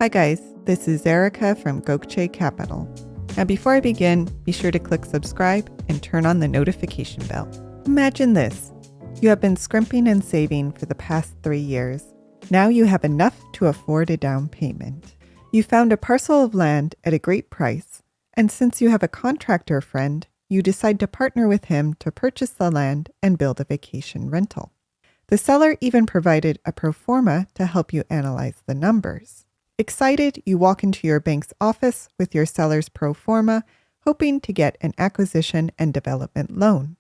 Hi guys, this is Erica from Gokce Capital. Now before I begin, be sure to click subscribe and turn on the notification bell. Imagine this. You have been scrimping and saving for the past 3 years. Now you have enough to afford a down payment. You found a parcel of land at a great price, and since you have a contractor friend, you decide to partner with him to purchase the land and build a vacation rental. The seller even provided a pro forma to help you analyze the numbers. Excited, you walk into your bank's office with your seller's pro forma, hoping to get an acquisition and development loan.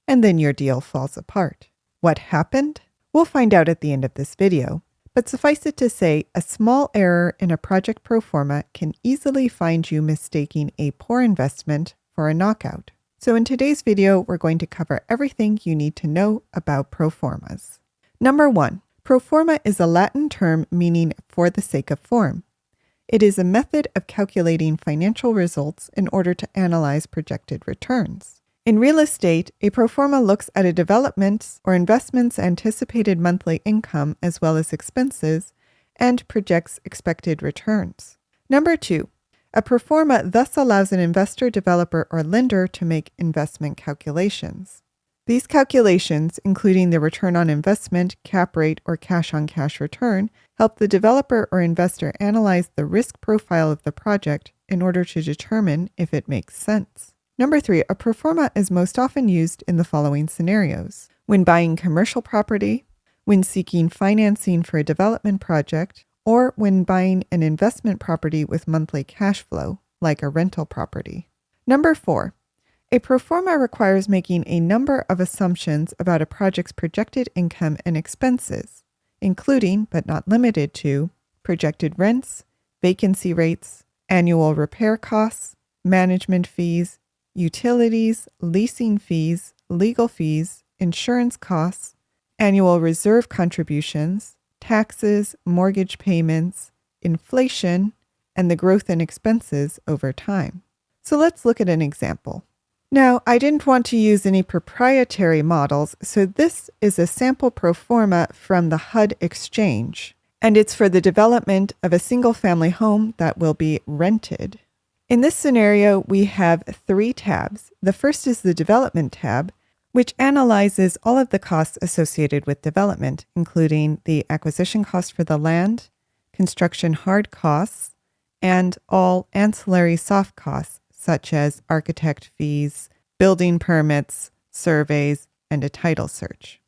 And then your deal falls apart. What happened? We'll find out at the end of this video. But suffice it to say, a small error in a project pro forma can easily find you mistaking a poor investment for a knockout. So in today's video, we're going to cover everything you need to know about pro formas. Number 1. Pro forma is a Latin term meaning for the sake of form. It is a method of calculating financial results in order to analyze projected returns. In real estate, a pro forma looks at a development's or investment's anticipated monthly income as well as expenses and projects expected returns. Number 2. A pro forma thus allows an investor, developer, or lender to make investment calculations. These calculations, including the return on investment, cap rate, or cash-on-cash return, help the developer or investor analyze the risk profile of the project in order to determine if it makes sense. Number 3, a pro forma is most often used in the following scenarios: when buying commercial property, when seeking financing for a development project, or when buying an investment property with monthly cash flow, like a rental property. Number 4, a pro forma requires making a number of assumptions about a project's projected income and expenses, including, but not limited to, projected rents, vacancy rates, annual repair costs, management fees, utilities, leasing fees, legal fees, insurance costs, annual reserve contributions, taxes, mortgage payments, inflation, and the growth in expenses over time. So let's look at an example. Now, I didn't want to use any proprietary models, so this is a sample pro forma from the HUD Exchange, and it's for the development of a single-family home that will be rented. In this scenario, we have 3 tabs. The first is the Development tab, which analyzes all of the costs associated with development, including the acquisition cost for the land, construction hard costs, and all ancillary soft costs, such as architect fees, building permits, surveys, and a title search.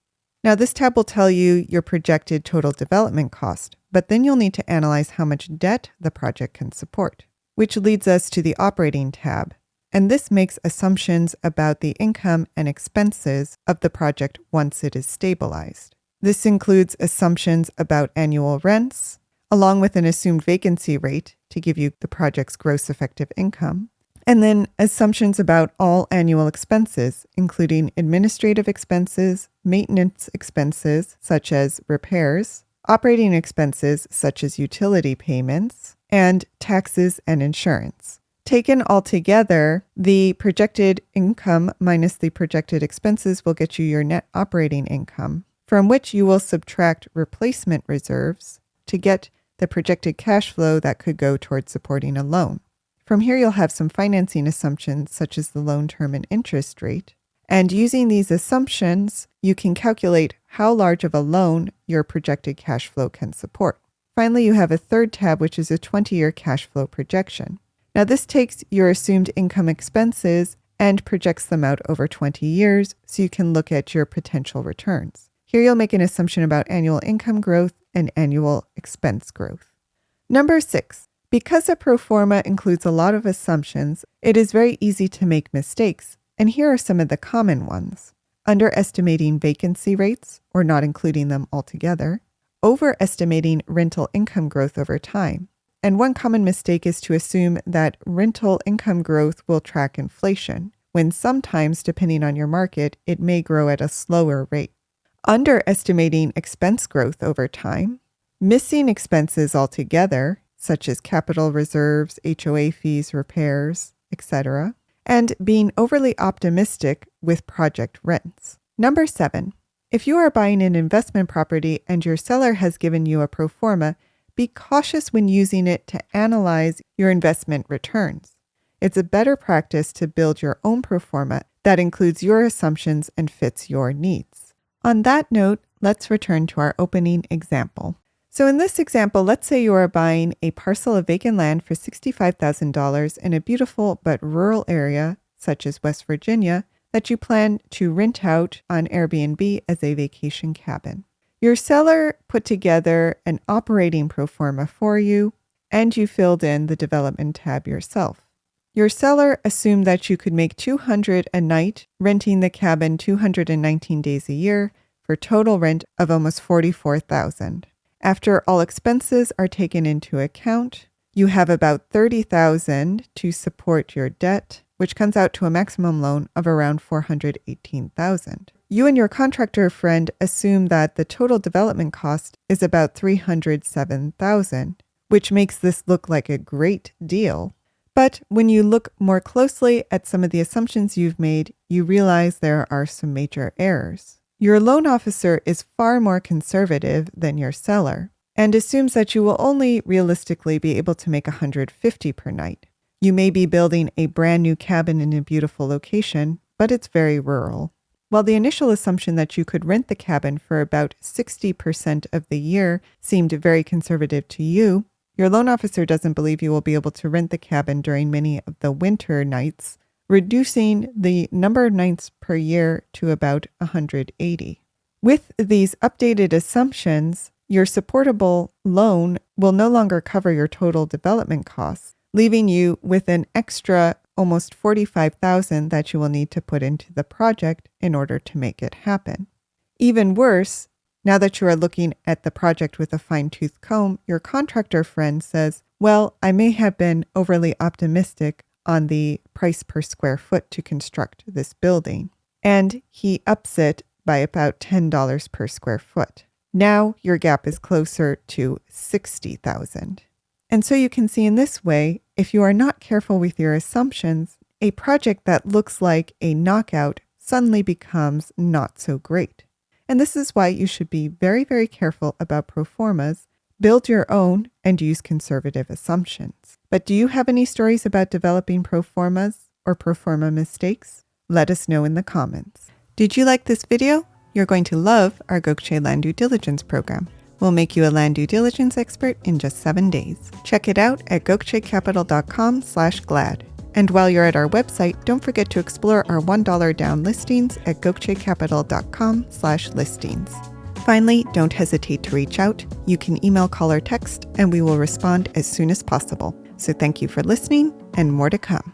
Now, this tab will tell you your projected total development cost, but then you'll need to analyze how much debt the project can support, which leads us to the Operating tab. And this makes assumptions about the income and expenses of the project once it is stabilized. This includes assumptions about annual rents, along with an assumed vacancy rate to give you the project's gross effective income, and then assumptions about all annual expenses, including administrative expenses, maintenance expenses, such as repairs, operating expenses, such as utility payments, and taxes and insurance. Taken all together, the projected income minus the projected expenses will get you your net operating income, from which you will subtract replacement reserves to get the projected cash flow that could go towards supporting a loan. From here, you'll have some financing assumptions, such as the loan term and interest rate. And using these assumptions, you can calculate how large of a loan your projected cash flow can support. Finally, you have a third tab, which is a 20-year cash flow projection. Now, this takes your assumed income expenses and projects them out over 20 years, so you can look at your potential returns. Here, you'll make an assumption about annual income growth and annual expense growth. Number 6. Because a pro forma includes a lot of assumptions, it is very easy to make mistakes, and here are some of the common ones: underestimating vacancy rates or not including them altogether, overestimating rental income growth over time. And one common mistake is to assume that rental income growth will track inflation, when sometimes, depending on your market, it may grow at a slower rate. Underestimating expense growth over time, missing expenses altogether, such as capital reserves, HOA fees, repairs, etc., and being overly optimistic with project rents. Number 7. If you are buying an investment property and your seller has given you a pro forma, be cautious when using it to analyze your investment returns. It's a better practice to build your own pro forma that includes your assumptions and fits your needs. On that note, let's return to our opening example. So in this example, let's say you are buying a parcel of vacant land for $65,000 in a beautiful but rural area, such as West Virginia, that you plan to rent out on Airbnb as a vacation cabin. Your seller put together an operating pro forma for you, and you filled in the development tab yourself. Your seller assumed that you could make $200 a night, renting the cabin 219 days a year for total rent of almost $44,000. After all expenses are taken into account, you have about $30,000 to support your debt, which comes out to a maximum loan of around $418,000. You and your contractor friend assume that the total development cost is about $307,000, which makes this look like a great deal. But when you look more closely at some of the assumptions you've made, you realize there are some major errors. Your loan officer is far more conservative than your seller and assumes that you will only realistically be able to make $150 per night. You may be building a brand new cabin in a beautiful location, but it's very rural. While the initial assumption that you could rent the cabin for about 60% of the year seemed very conservative to you, your loan officer doesn't believe you will be able to rent the cabin during many of the winter nights, reducing the number of nights per year to about 180. With these updated assumptions, your supportable loan will no longer cover your total development costs, leaving you with an extra almost $45,000 that you will need to put into the project in order to make it happen. Even worse, now that you are looking at the project with a fine-tooth comb, your contractor friend says, well, I may have been overly optimistic on the price per square foot to construct this building, and he ups it by about $10 per square foot. Now your gap is closer to $60,000. And so you can see in this way, if you are not careful with your assumptions, a project that looks like a knockout suddenly becomes not so great. And this is why you should be very, very careful about pro formas, build your own, and use conservative assumptions. But do you have any stories about developing pro formas or pro forma mistakes? Let us know in the comments. Did you like this video? You're going to love our Gokce Land Due Diligence program. We'll make you a land due diligence expert in just 7 days. Check it out at gokcecapital.com/glad. And while you're at our website, don't forget to explore our $1 down listings at gokcecapital.com/listings. Finally, don't hesitate to reach out. You can email, call, or text, and we will respond as soon as possible. So thank you for listening, and more to come.